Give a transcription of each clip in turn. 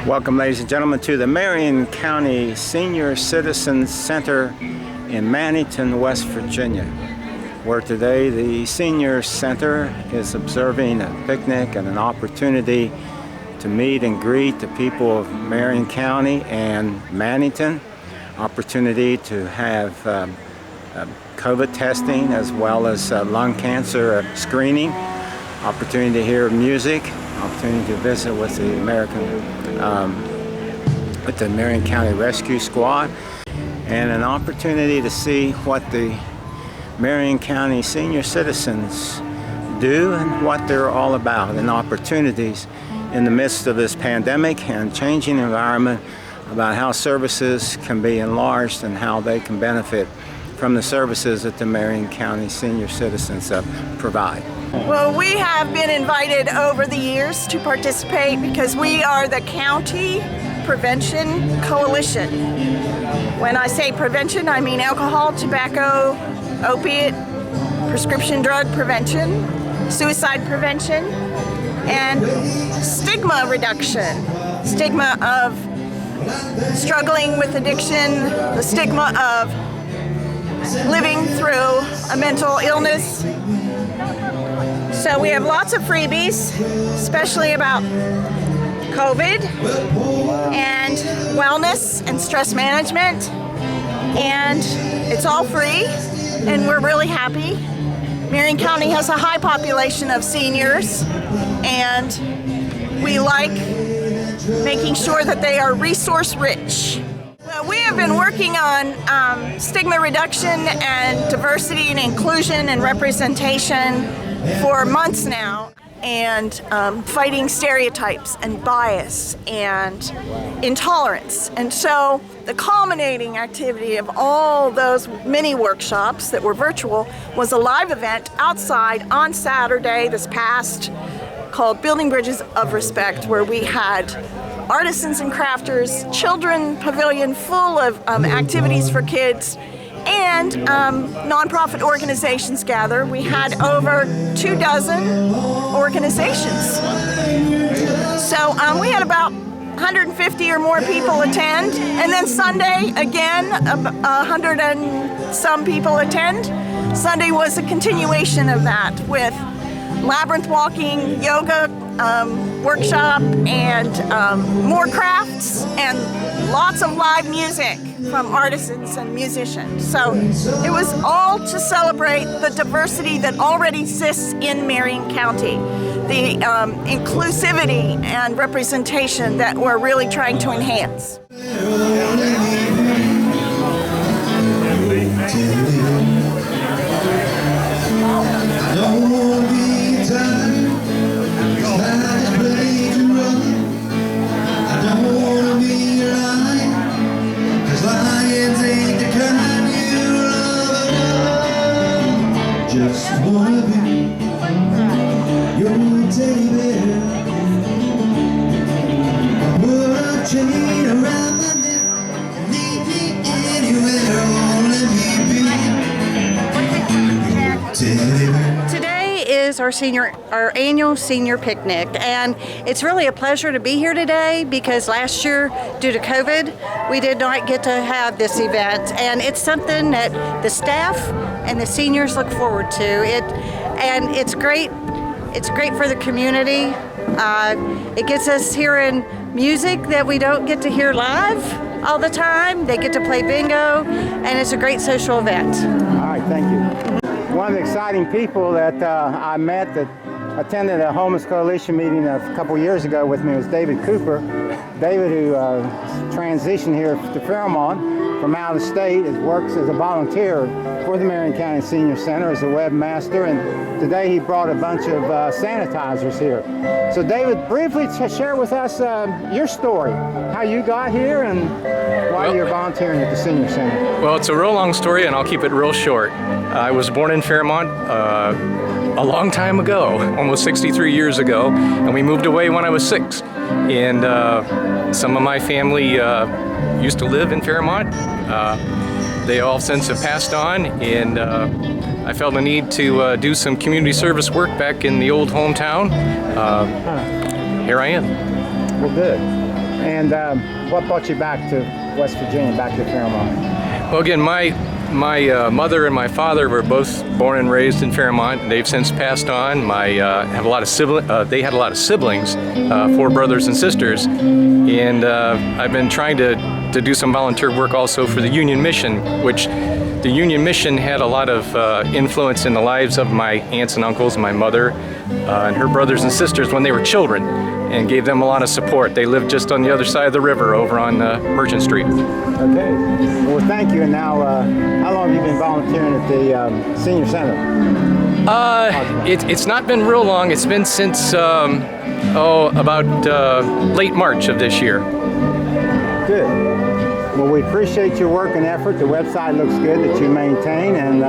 Welcome, ladies and gentlemen, to the Marion County Senior Citizens Center in Mannington, West Virginia, where today the Senior Center is observing a picnic and an opportunity to meet and greet the people of Marion County and Mannington, opportunity to have COVID testing as well as lung cancer screening, opportunity to hear music, opportunity to visit with the Marion County Rescue Squad, and an opportunity to see what the Marion County senior citizens do and what they're all about, and opportunities in the midst of this pandemic and changing environment about how services can be enlarged and how they can benefit from the services that the Marion County senior citizens provide. Well, we have been invited over the years to participate because we are the County Prevention Coalition. When I say prevention, I mean alcohol, tobacco, opiate, prescription drug prevention, suicide prevention, and stigma reduction. Stigma of struggling with addiction, the stigma of living through a mental illness. So we have lots of freebies, especially about COVID and wellness and stress management. And it's all free, and we're really happy. Marion County has a high population of seniors, and we like making sure that they are resource rich. We have been working on stigma reduction and diversity and inclusion and representation for months now, and fighting stereotypes and bias and intolerance. And so the culminating activity of all those mini workshops that were virtual was a live event outside on Saturday this past called Building Bridges of Respect, where we had artisans and crafters, children pavilion full of activities for kids, and nonprofit organizations gather. We had over 24 organizations. So we had about 150 or more people attend, and then Sunday again 100 and some people attend. Sunday was a continuation of that with labyrinth walking, yoga workshop, and more crafts, and lots of live music from artisans and musicians. So it was all to celebrate the diversity that already exists in Marion County, the inclusivity and representation that we're really trying to enhance. Just wanna be your teddy bear. Put a chain around my neck, lead me anywhere, only me be your teddy bear. Today is our annual senior picnic, and it's really a pleasure to be here today because last year, due to COVID, we did not get to have this event, and it's something that the staff and the seniors look forward to. And it's great. It's great for the community. It gets us hearing music that we don't get to hear live all the time. They get to play bingo, and it's a great social event. All right, thank you. One of the exciting people that I met that attended a Homeless Coalition meeting a couple years ago with me was David Cooper. David, who transitioned here to Fairmont from out of state, works as a volunteer for the Marion County Senior Center as a webmaster, and today he brought a bunch of sanitizers here. So David, briefly share with us your story, how you got here and why you're volunteering at the Senior Center. Well, it's a real long story, and I'll keep it real short. I was born in Fairmont a long time ago, almost 63 years ago, and we moved away when I was 6. And some of my family used to live in Fairmont. They all since have passed on, and I felt the need to do some community service work back in the old hometown. Here I am. Well, good. And what brought you back to West Virginia, back to Fairmont? Well, again, my mother and my father were both born and raised in Fairmont. They've since passed on. They had a lot of siblings, 4 brothers and sisters, and I've been trying to do some volunteer work also for the Union Mission, which the Union Mission had a lot of influence in the lives of my aunts and uncles, my mother, and her brothers and sisters when they were children, and gave them a lot of support. They lived just on the other side of the river over on Merchant Street. Okay. Well, thank you. And now, how long have you been volunteering at the Senior Center? It's not been real long. It's been since about late March of this year. Good. Well, we appreciate your work and effort. The website looks good that you maintain, and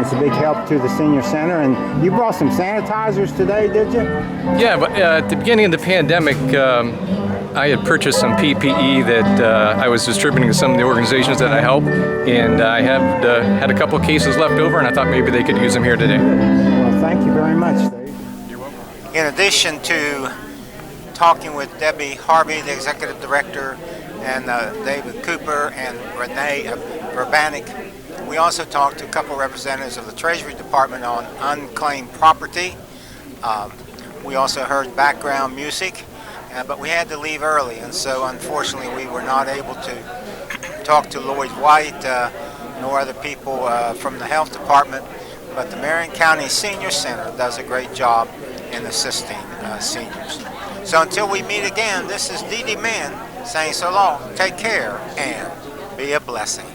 it's a big help to the Senior Center. And you brought some sanitizers today, did you? Yeah, but at the beginning of the pandemic, I had purchased some PPE that I was distributing to some of the organizations that I help, and I had a couple of cases left over, and I thought maybe they could use them here today. Well, thank you very much, Dave. You're welcome. In addition to talking with Debbie Harvey, the Executive Director, and David Cooper and Renee of Verbanic, we also talked to a couple of representatives of the Treasury Department on unclaimed property. We also heard background music, but we had to leave early, and so unfortunately we were not able to talk to Lloyd White nor other people from the Health Department, but the Marion County Senior Center does a great job in assisting seniors. So until we meet again, this is Dee Dee Mann saying so long, take care, and be a blessing.